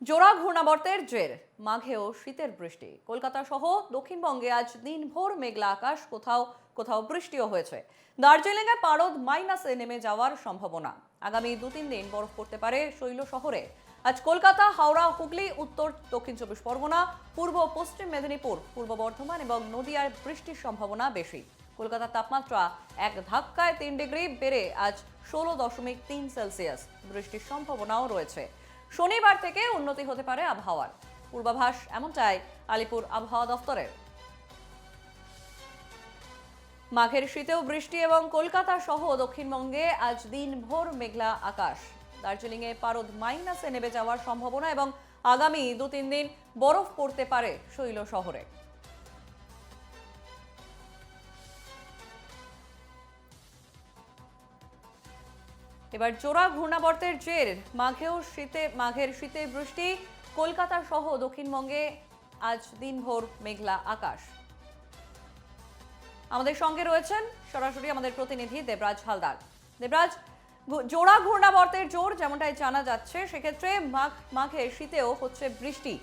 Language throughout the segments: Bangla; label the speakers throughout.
Speaker 1: জোড়া ঘূর্ণাবর্তের জের, মাঘেও শীতের বৃষ্টি। কলকাতা সহ দক্ষিণবঙ্গে আজ দিনভর মেঘলা আকাশ, কোথাও কোথাও বৃষ্টিও হয়েছে। দার্জিলিংয়ে পারদ মাইনাসে নেমে যাওয়ার সম্ভাবনা। আগামী 2-3 দিন বরফ পড়তে পারে শৈল শহরে। আজ কলকাতা, হাওড়া, হুগলি, উত্তর দক্ষিণ 24 পরগনা, পূর্ব পশ্চিম মেদিনীপুর, পূর্ব বর্ধমান এবং নদিয়ার বৃষ্টির সম্ভাবনা বেশি। কলকাতার তাপমাত্রা এক ধাক্কায় 3 ডিগ্রি বেড়ে আজ 16.3 সেলসিয়াস। বৃষ্টির সম্ভাবনাও রয়েছে। শনিবার থেকে উন্নতি হতে পারে আবহাওয়ার পূর্বাভাস এমনটাই আলিপুর আবহাওয়া দফতরের। মাঘের শীতেও বৃষ্টি এবং কলকাতা সহ দক্ষিণবঙ্গে আজ দিনভর মেঘলা আকাশ। দার্জিলিংয়ে পারদ মাইনাসে নেমে যাওয়ার সম্ভাবনা এবং আগামী 2-3 দিন বরফ পড়তে পারে শৈল শহরে। এবার জোড়া ঘূর্ণাবর্তের জের, মাঘের শীতে বৃষ্টি। কলকাতা সহ দক্ষিণবঙ্গে আজ দিনভর মেঘলা আকাশ। আমাদের সঙ্গে রয়েছেন সরাসরি আমাদের প্রতিনিধি দেবরাজ হালদার। দেবরাজ, জোড়া ঘূর্ণাবর্তের জোর যেমনটাই জানা যাচ্ছে, সেক্ষেত্রে মাঘের শীতেও হচ্ছে বৃষ্টি,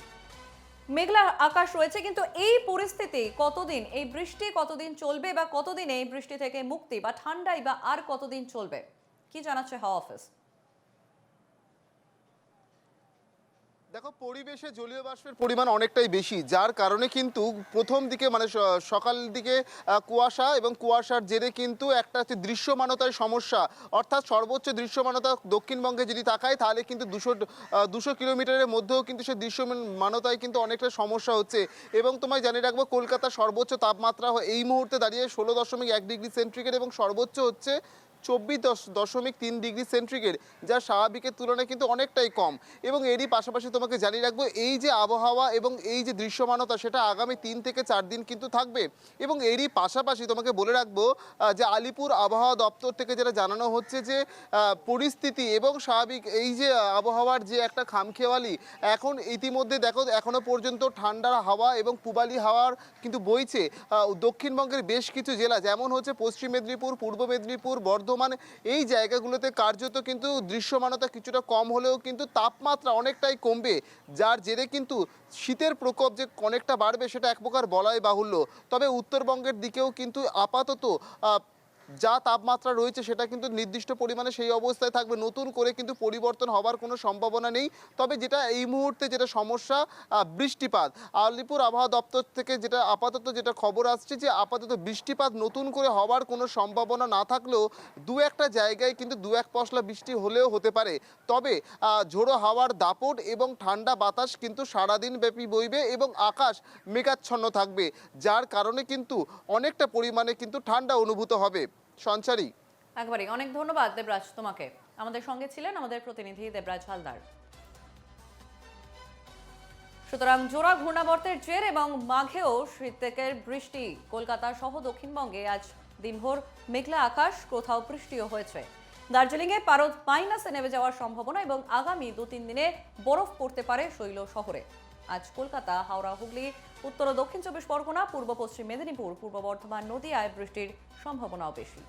Speaker 1: মেঘলা আকাশ রয়েছে, কিন্তু এই পরিস্থিতি কতদিন, এই বৃষ্টি কতদিন চলবে বা কতদিন এই বৃষ্টি থেকে মুক্তি বা ঠান্ডাই বা আর কতদিন চলবে, কি জানাচ্ছে হাওয়া অফিস?
Speaker 2: দেখো, পরিবেশে জলীয় বাষ্পের পরিমাণ অনেকটাই বেশি, যার কারণে কিন্তু প্রথম দিকে মানে সকাল দিকে কুয়াশা এবং কুয়াশার জেরে কিন্তু একটা হচ্ছে দৃশ্যমানতার সমস্যা। অর্থাৎ সর্বোচ্চ দৃশ্যমানতা দক্ষিণবঙ্গে যদি তাকায় তাহলে কিন্তু 200 কিলোমিটারের মধ্যেও কিন্তু সে দৃশ্যমানতায় কিন্তু অনেকটা সমস্যা হচ্ছে। এবং তোমায় জানিয়ে রাখবো, কলকাতার সর্বোচ্চ তাপমাত্রা এই মুহূর্তে দাঁড়িয়ে 16.1 ডিগ্রি সেন্টিগ্রেড এবং সর্বোচ্চ হচ্ছে 24.3 ডিগ্রি সেন্টিগ্রেড, যা স্বাভাবিকের তুলনায় কিন্তু অনেকটাই কম। এবং এরই পাশাপাশি তোমাকে জানিয়ে রাখবো, এই যে আবহাওয়া এবং এই যে দৃশ্যমানতা, সেটা আগামী 3 থেকে 4 দিন কিন্তু থাকবে। এবং এরই পাশাপাশি তোমাকে বলে রাখবো যে আলিপুর আবহাওয়া দপ্তর থেকে যেটা জানানো হচ্ছে যে পরিস্থিতি এবং স্বাভাবিক এই যে আবহাওয়ার যে একটা খামখেয়ালি, এখন ইতিমধ্যে দেখো এখনো পর্যন্ত ঠান্ডার হাওয়া এবং পূবালি হাওয়ার কিন্তু বইছে দক্ষিণবঙ্গের বেশ কিছু জেলা, যেমন হচ্ছে পশ্চিম মেদিনীপুর, পূর্ব মেদিনীপুর, বর্ধমান, এই জায়গাগুলোতে কার্যত কিন্তু দৃশ্যমানতা কিছুটা কম হলেও কিন্তু তাপমাত্রা অনেকটাই কমবে, যার জেরে কিন্তু শীতের প্রকোপ যে অনেকটা বাড়বে সেটা এক প্রকার বলাই বাহুল্য। তবে উত্তরবঙ্গের দিকেও কিন্তু আপাতত যা তাপমাত্রা রয়েছে সেটা কিন্তু নির্দিষ্ট পরিমাণে সেই অবস্থায় থাকবে, নতুন করে কিন্তু পরিবর্তন হওয়ার কোনো সম্ভাবনা নেই। তবে যেটা এই মুহূর্তে যেটা সমস্যা, বৃষ্টিপাত, আলিপুর আবহাওয়া দপ্তর থেকে যেটা আপাতত যেটা খবর আসছে যে আপাতত বৃষ্টিপাত নতুন করে হওয়ার কোনো সম্ভাবনা না থাকলেও দু একটা জায়গায় কিন্তু 2-1 পশলা বৃষ্টি হলেও হতে পারে। তবে ঝোড়ো হাওয়ার দাপট এবং ঠান্ডা বাতাস কিন্তু সারাদিন ব্যাপী বইবে এবং আকাশ মেঘাচ্ছন্ন থাকবে, যার কারণে কিন্তু অনেকটা পরিমাণে কিন্তু ঠান্ডা অনুভূত হবে। সঞ্চারী,
Speaker 1: একবারে অনেক ধন্যবাদ দেবরাজ তোমাকে। আমাদের সঙ্গে ছিলেন আমাদের প্রতিনিধি দেবরাজ হালদার। সুতরাং জোড়া ঘূর্ণাবর্তের জের এবং মাঘেও শীতের বৃষ্টি। কলকাতা সহ দক্ষিণবঙ্গে আজ দিনভর মেঘলা আকাশ, কোথাও বৃষ্টিও হয়েছে। দার্জিলিংয়ে পারদ মাইনাসে নেমে যাওয়ার সম্ভাবনা এবং আগামী 2-3 দিনে বরফ পড়তে পারে শৈল শহরে। আজ কলকাতা, হাওড়া, হুগলি, উত্তর ও দক্ষিণ 24 পরগনা, পূর্ব পশ্চিম মেদিনীপুর, পূর্ব বর্ধমান, নদিয়ায় বৃষ্টির সম্ভাবনাও বেশি।